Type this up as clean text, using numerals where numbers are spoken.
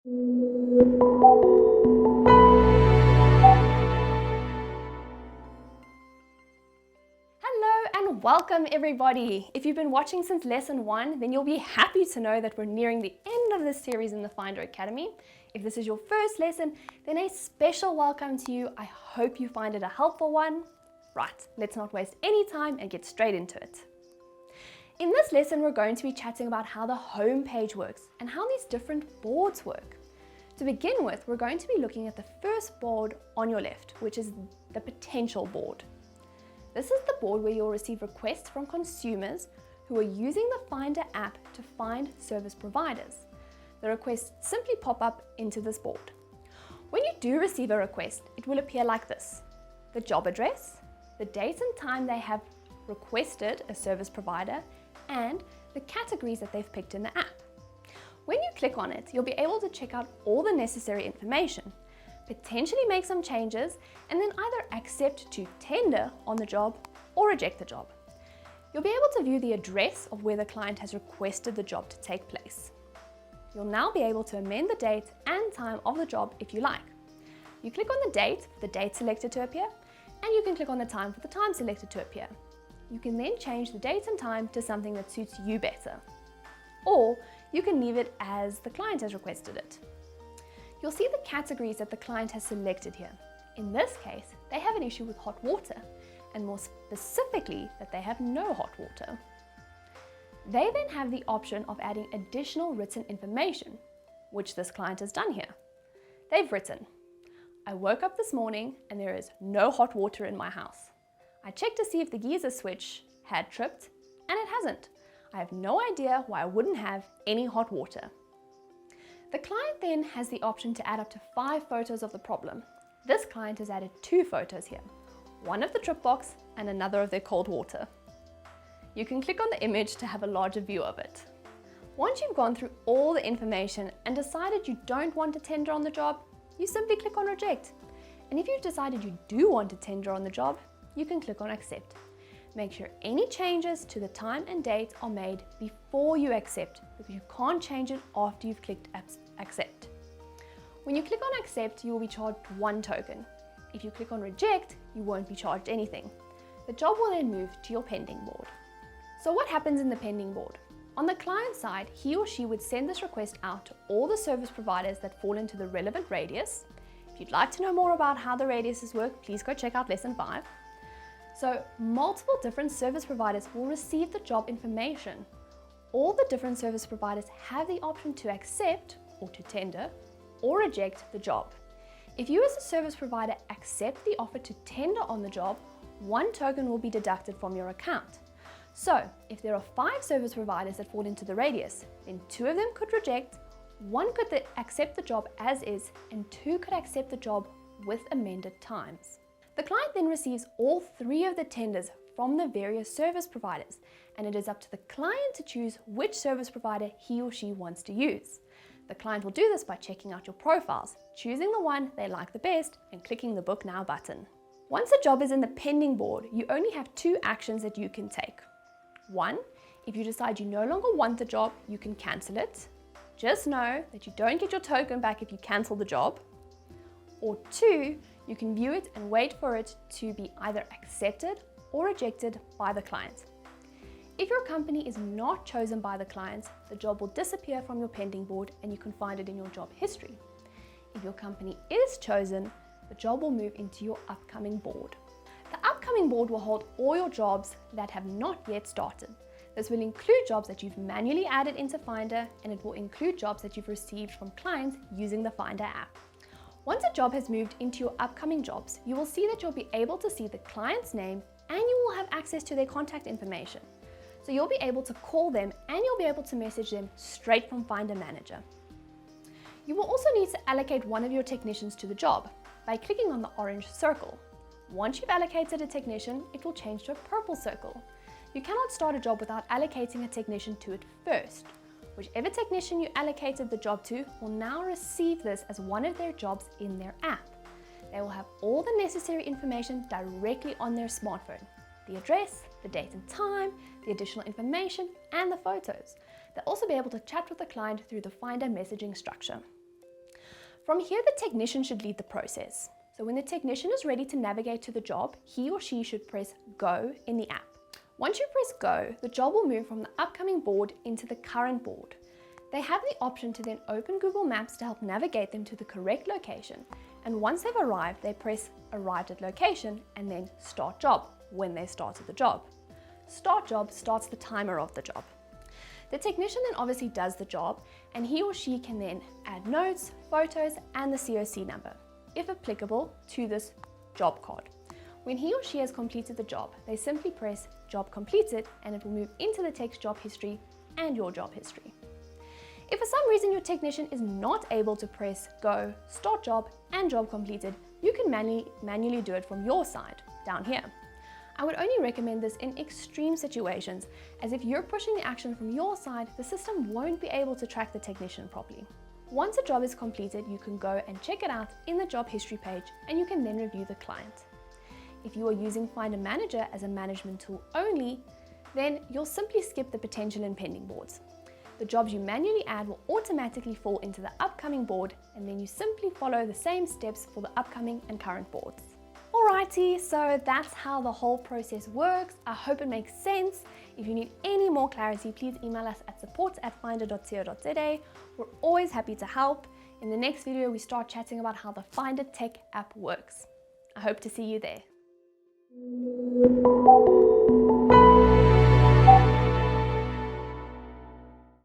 Hello and welcome everybody. If you've been watching since lesson 1, then you'll be happy to know that we're nearing the end of this series in the Findar Academy. If this is your first lesson, then a special welcome to you. I hope you find it a helpful one. Right, let's not waste any time and get straight into it. In this lesson, we're going to be chatting about how the home page works and how these different boards work. To begin with, we're going to be looking at the first board on your left, which is the potential board. This is the board where you'll receive requests from consumers who are using the Findar app to find service providers. The requests simply pop up into this board. When you do receive a request, it will appear like this: the job address, the date and time they have requested a service provider, and the categories that they've picked in the app. When you click on it, you'll be able to check out all the necessary information, potentially make some changes, and then either accept to tender on the job or reject the job. You'll be able to view the address of where the client has requested the job to take place. You'll now be able to amend the date and time of the job if you like. You click on the date for the date selected to appear, and you can click on the time for the time selected to appear. You can then change the date and time to something that suits you better. Or you can leave it as the client has requested it. You'll see the categories that the client has selected here. In this case, they have an issue with hot water, and more specifically, that they have no hot water. They then have the option of adding additional written information, which this client has done here. They've written, "I woke up this morning and there is no hot water in my house. I checked to see if the geyser switch had tripped, and it hasn't. I have no idea why I wouldn't have any hot water." The client then has the option to add up to 5 photos of the problem. This client has added 2 photos here, one of the trip box and another of their cold water. You can click on the image to have a larger view of it. Once you've gone through all the information and decided you don't want to tender on the job, you simply click on reject. And if you've decided you do want to tender on the job, you can click on accept. Make sure any changes to the time and date are made before you accept, because you can't change it after you've clicked accept. When you click on accept, you will be charged 1 token. If you click on reject, you won't be charged anything. The job will then move to your pending board. So what happens in the pending board? On the client side, he or she would send this request out to all the service providers that fall into the relevant radius. If you'd like to know more about how the radiuses work, please go check out lesson 5. So multiple different service providers will receive the job information. All the different service providers have the option to accept or to tender or reject the job. If you as a service provider accept the offer to tender on the job, 1 token will be deducted from your account. So if there are 5 service providers that fall into the radius, then 2 of them could reject, 1 could accept the job as is, and 2 could accept the job with amended times. The client then receives all 3 of the tenders from the various service providers, and it is up to the client to choose which service provider he or she wants to use. The client will do this by checking out your profiles, choosing the one they like the best, and clicking the Book Now button. Once a job is in the pending board, you only have 2 actions that you can take. 1, if you decide you no longer want the job, you can cancel it. Just know that you don't get your token back if you cancel the job. Or 2, you can view it and wait for it to be either accepted or rejected by the client. If your company is not chosen by the client, the job will disappear from your pending board and you can find it in your job history. If your company is chosen, the job will move into your upcoming board. The upcoming board will hold all your jobs that have not yet started. This will include jobs that you've manually added into Findar, and it will include jobs that you've received from clients using the Findar app. Once a job has moved into your upcoming jobs, you will see that you'll be able to see the client's name and you will have access to their contact information. So you'll be able to call them and you'll be able to message them straight from Findar Manager. You will also need to allocate one of your technicians to the job by clicking on the orange circle. Once you've allocated a technician, it will change to a purple circle. You cannot start a job without allocating a technician to it first. Whichever technician you allocated the job to will now receive this as one of their jobs in their app. They will have all the necessary information directly on their smartphone: the address, the date and time, the additional information, and the photos. They'll also be able to chat with the client through the Findar messaging structure. From here, the technician should lead the process. So when the technician is ready to navigate to the job, he or she should press Go in the app. Once you press Go, the job will move from the upcoming board into the current board. They have the option to then open Google Maps to help navigate them to the correct location. And once they've arrived, they press Arrived at Location and then Start Job when they started the job. Start Job starts the timer of the job. The technician then obviously does the job, and he or she can then add notes, photos, and the COC number, if applicable, to this job card. When he or she has completed the job, they simply press Job Completed and it will move into the text job history and your job history. If for some reason your technician is not able to press Go, Start Job, and Job Completed, you can manually do it from your side, down here. I would only recommend this in extreme situations, as if you're pushing the action from your side, the system won't be able to track the technician properly. Once a job is completed, you can go and check it out in the job history page, and you can then review the client. If you are using Findar Manager as a management tool only, then you'll simply skip the potential and pending boards. The jobs you manually add will automatically fall into the upcoming board, and then you simply follow the same steps for the upcoming and current boards. Alrighty, so that's how the whole process works. I hope it makes sense. If you need any more clarity, please email us at support@findar.co.za. We're always happy to help. In the next video, we start chatting about how the Findar Tech app works. I hope to see you there.